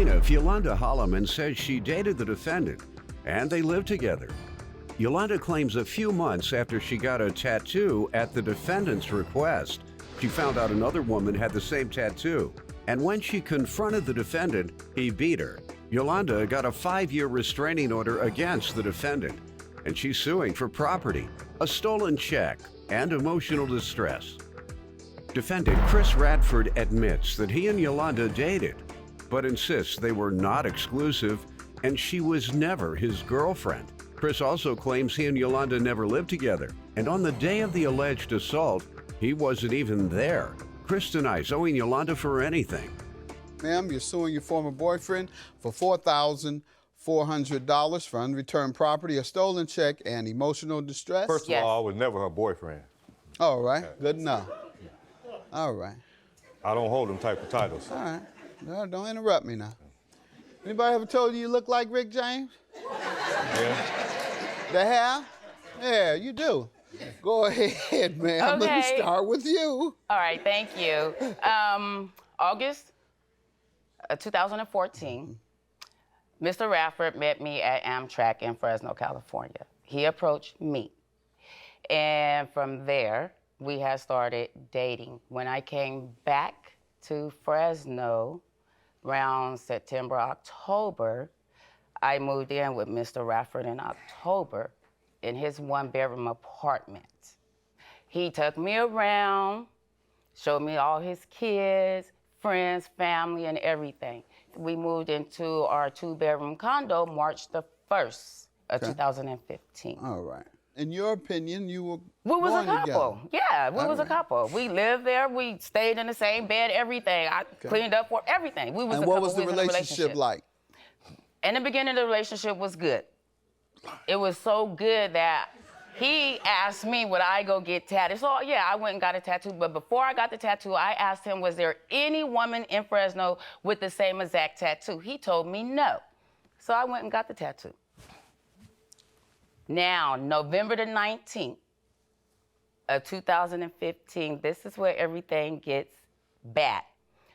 Plaintiff Yolanda Holloman says she dated the defendant and they lived together. Yolanda claims a few months after she got a tattoo at the defendant's request, she found out another woman had the same tattoo. And when she confronted the defendant, he beat her. Yolanda got a 5-year restraining order against the defendant, and she's suing for property, a stolen check, and emotional distress. Defendant Chris Radford admits that he and Yolanda dated, but insists they were not exclusive and she was never his girlfriend. Chris also claims he and Yolanda never lived together, and on the day of the alleged assault, he wasn't even there. Chris denies owing Yolanda for anything. Ma'am, you're suing your former boyfriend for $4,400 for unreturned property, a stolen check, and emotional distress? First of all, I was never her boyfriend. All right, good enough. All right. I don't hold them type of titles. All right. No, don't interrupt me now. Anybody ever told you look like Rick James? Yeah. The hair? Yeah, you do. Go ahead, ma'am. Okay. Let me start with you. All right, thank you. August 2014, Mr. Radford met me at Amtrak in Fresno, California. He approached me. And from there, we had started dating. When I came back to Fresno around September, October, I moved in with Mr. Radford in October in his 1-bedroom apartment. He took me around, showed me all his kids, friends, family, and everything. We moved into our 2-bedroom condo March the 1st of 2015. All right. In your opinion, you were We was a born couple. together. Yeah, we was a couple. We lived there. We stayed in the same bed, everything. I cleaned up for everything. We was And a what couple. was the We in a relationship like? In the beginning, the relationship was good. It was so good that he asked me, would I go get tatted? So yeah, I went and got a tattoo. But before I got the tattoo, I asked him, was there any woman in Fresno with the same exact tattoo? He told me no. So I went and got the tattoo. Now, November the 19th of 2015, this is where everything gets bad.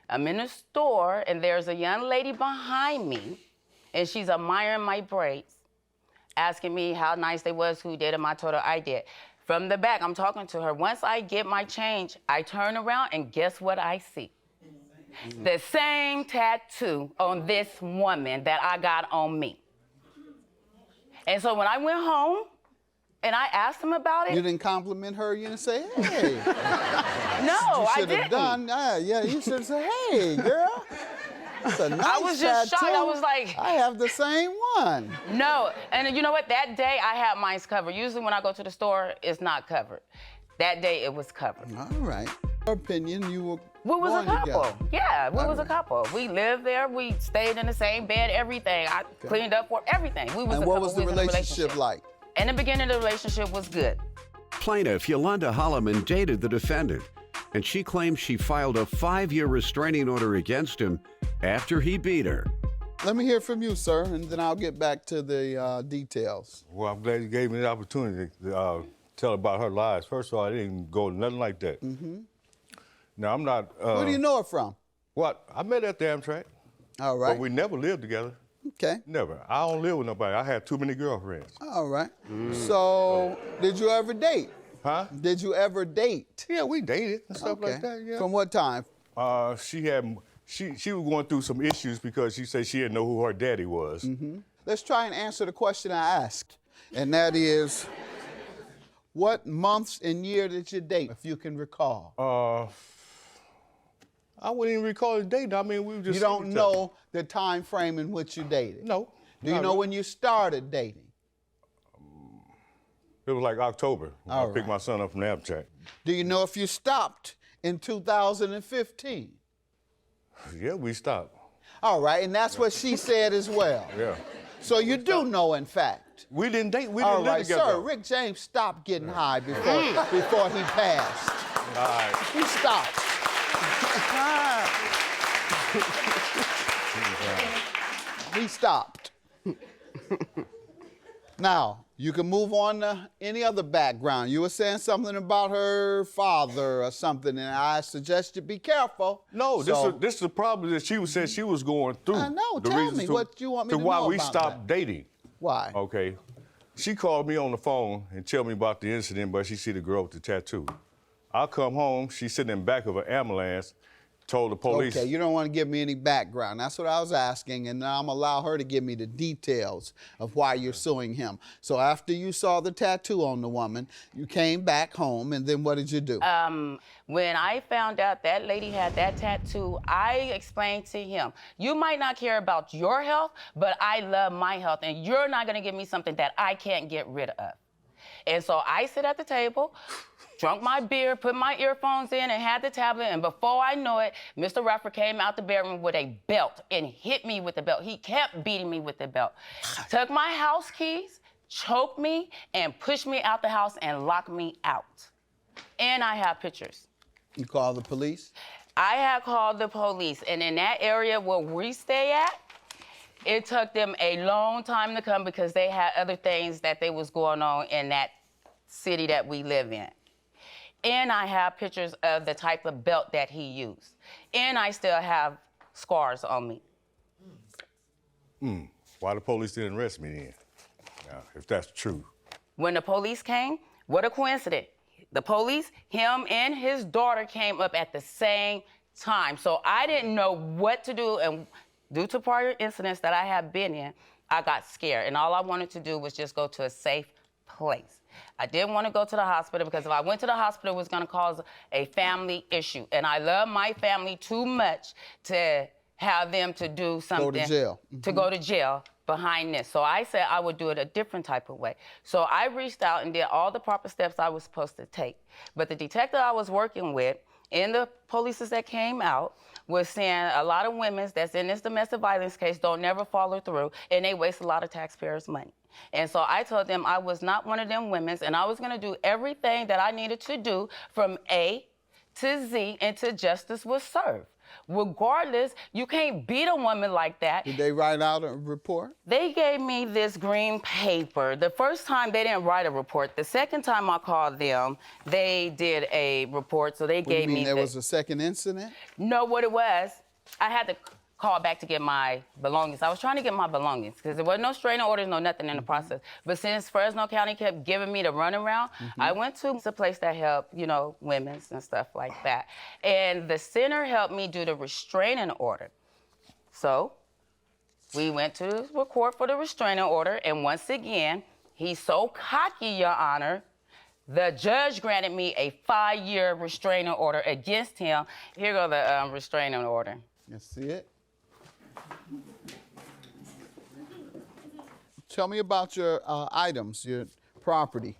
I'm in a store, and there's a young lady behind me, and she's admiring my braids, asking me how nice they was, who did them. I told her I did. From the back, I'm talking to her. Once I get my change, I turn around, and guess what I see? The same tattoo on this woman that I got on me. And so when I went home and I asked him about it. You didn't compliment her? You didn't say, hey. No, I You should have done, yeah, you should have said, hey, girl. That's a nice I was just shocked. tattoo. I was like, I have the same one. no. And you know what? That day I had mine covered. Usually when I go to the store, it's not covered. That day it was covered. All right. In your opinion, you were We was a born couple. together. Yeah, we was a couple. We lived there. We stayed in the same bed, everything. I cleaned up for everything. We was And a what couple. was the We in a relationship like? In the beginning, the relationship was good. Plaintiff Yolanda Holloman dated the defendant, and she claims she filed a 5-year restraining order against him after he beat her. Let me hear from you, sir, and then I'll get back to the details. Well, I'm glad you gave me the opportunity to tell about her lies. First of all, I didn't go nothing like that. Now, I'm not... Where do you know her from? What? I met her at the Amtrak. All right. But we never lived together. Okay. Never. I don't live with nobody. I had too many girlfriends. All right. So, did you ever date? Huh? Did you ever date? Yeah, we dated and stuff Okay. like that, yeah. From what time? She was going through some issues because she said she didn't know who her daddy was. Let's try and answer the question I asked, and that is, what months and year did you date, if you can recall? I wouldn't even recall the date. I mean, we were just... You don't know the time frame in which you dated? No. Do you know when you started dating? It was like October when I All picked right. my son up from the Amtrak. Do you know if you stopped in 2015? Yeah, we stopped. All right, and that's what she said as well. Yeah. So you do know, in fact. We didn't date. We All didn't live right, together. sir, Rick James stopped getting high before he passed. All right. He stopped. He stopped. Now, You can move on to any other background. You were saying something about her father or something, and I suggest you be careful. No, this is the problem that she said she was going through. I know. The Tell reasons me what you want me to know why we about stopped that. dating. Why? Okay. She called me on the phone and tell me about the incident, but she see the girl with the tattoo. I come home, she's sitting in the back of an ambulance, told the police. Okay, you don't want to give me any background. That's what I was asking, and now I'm gonna allow her to give me the details of why you're suing him. So after you saw the tattoo on the woman, you came back home, and then what did you do? When I found out that lady had that tattoo, I explained to him, you might not care about your health, but I love my health, and you're not gonna give me something that I can't get rid of. And so I sit at the table, drunk my beer, put my earphones in, and had the tablet, and before I know it, Mr. Rafford came out the bedroom with a belt and hit me with the belt. He kept beating me with the belt. Took my house keys, choked me, and pushed me out the house and locked me out. And I have pictures. You called the police? I had called the police, and in that area where we stay at, it took them a long time to come because they had other things that they was going on in that city that we live in. And I have pictures of the type of belt that he used. And I still have scars on me. Why the police didn't arrest me then? Now, if that's true. When the police came, what a coincidence. The police, him and his daughter came up at the same time. So I didn't know what to do, and due to prior incidents that I have been in, I got scared. And all I wanted to do was just go to a safe place. I didn't want to go to the hospital because if I went to the hospital, it was going to cause a family issue. And I love my family too much to have them to do something. Go to jail. To go to jail behind this. So I said I would do it a different type of way. So I reached out and did all the proper steps I was supposed to take. But the detective I was working with and the police that came out was saying a lot of women that's in this domestic violence case don't never follow through, and they waste a lot of taxpayers' money. And so I told them I was not one of them women, and I was going to do everything that I needed to do from A to Z until justice was served. Regardless, you can't beat a woman like that. Did they write out a report? They gave me this green paper. The first time they didn't write a report. The second time I called them, they did a report, so they gave me there was a second incident? No, what it was, I had to call back to get my belongings. I was trying to get my belongings because there was no restraining orders, no nothing in the process. But since Fresno County kept giving me the runaround, I went to a place that helped, you know, women's and stuff like that. And the center helped me do the restraining order. So we went to the court for the restraining order, and once again, he's so cocky, Your Honor, the judge granted me a 5-year restraining order against him. Here go the restraining order. You see it? Tell me about your items, your property.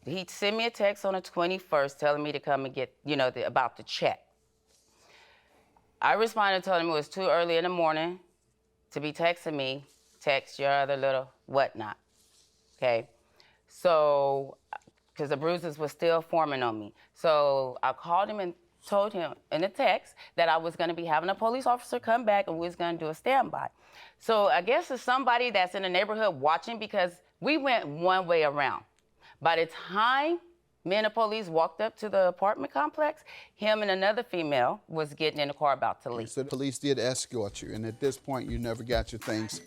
He sent me a text on the 21st telling me to come and get, you know, about the check. I responded, telling him it was too early in the morning to be texting me, text your other little whatnot, okay? So, because the bruises were still forming on me. So I called him and told him in a text that I was going to be having a police officer come back and we was going to do a standby. So I guess it's somebody that's in the neighborhood watching because we went one way around. By the time me and the police walked up to the apartment complex, him and another female was getting in the car about to leave. So the police did escort you, and at this point, you never got your things.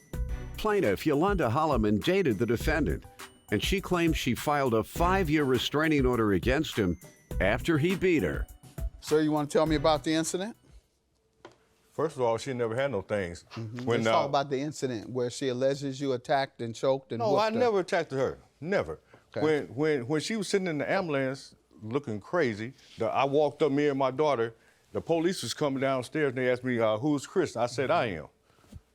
Plaintiff Yolanda Holloman dated the defendant, and she claims she filed a 5-year restraining order against him after he beat her. Sir, you want to tell me about the incident? First of all, she never had no things. Let's talk about the incident where she alleges you attacked and choked and No, whooped I her. never attacked her. Never. Okay. When she was sitting in the ambulance looking crazy, I walked up, me and my daughter, the police was coming downstairs and they asked me, who's Chris? I said, I am.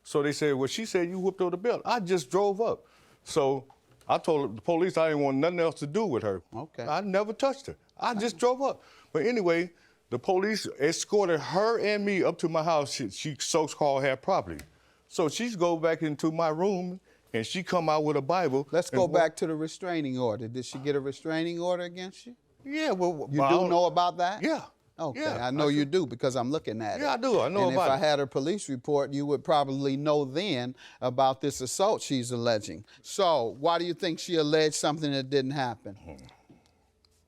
So they said, well, she said you whooped her the belt. I just drove up. So I told the police I didn't want nothing else to do with her. Okay. I never touched her. I just drove up. But anyway, the police escorted her and me up to my house. She so-called had property. So she's go back into my room and she come out with a Bible. Let's go back to the restraining order. Did she get a restraining order against you? Yeah, well, You do know about that? Yeah. Okay, Yeah, I know you do because I'm looking at it. Yeah, I do. I know and about if I it. had her police report, you would probably know then about this assault she's alleging. So why do you think she alleged something that didn't happen?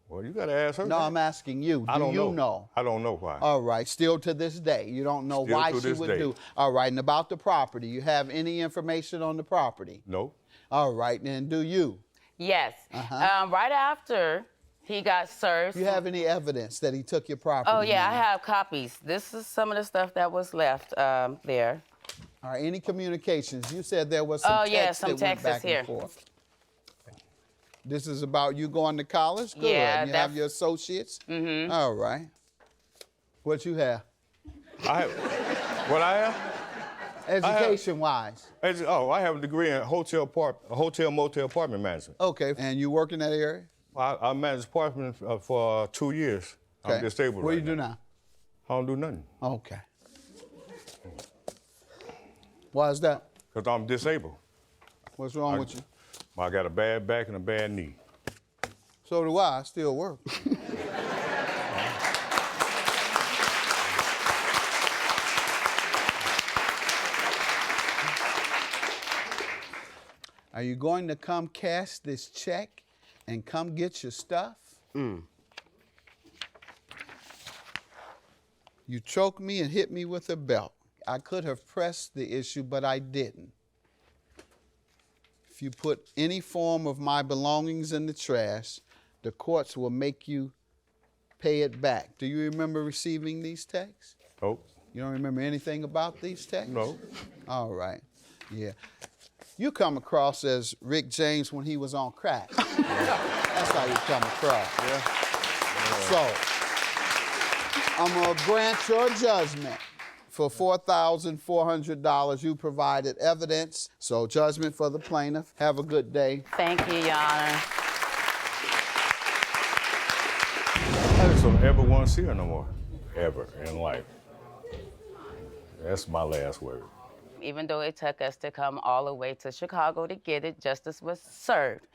Well, you got to ask her. No, that. I'm asking you. I Do don't you know? I don't know why. All right, still to this day, you don't know Still why to she this would day. do. All right, and about the property, you have any information on the property? No. All right, and do you? Yes. Right after he got served. Do you have any evidence that he took your property? Oh, yeah, I ma'am? have copies. This is some of the stuff that was left there. All right, any communications? You said there was some Oh, text yeah, some that went texts back here. and forth. This is about you going to college? Good. Yeah, And you have your associates? Mm-hmm. All right. What you have? I have, what I have? Education-wise. I have a degree in hotel motel apartment management. Okay, and you work in that area? I managed apartment for 2 years. Okay. I'm disabled What right do you do now? I don't do nothing. Okay. Why is that? Because I'm disabled. What's wrong with you? I got a bad back and a bad knee. So do I. I still work. Are you going to come cash this check and come get your stuff? You choked me and hit me with a belt. I could have pressed the issue, but I didn't. If you put any form of my belongings in the trash, the courts will make you pay it back. Do you remember receiving these texts? Nope. You don't remember anything about these texts? No. All right. Yeah. You come across as Rick James when he was on crack. That's how you come across. Yeah. So, I'm going to grant your judgment for $4,400. You provided evidence, so judgment for the plaintiff. Have a good day. Thank you, Your Honor. I just don't ever want to see her no more. Ever in life. That's my last word. Even though it took us to come all the way to Chicago to get it, justice was served.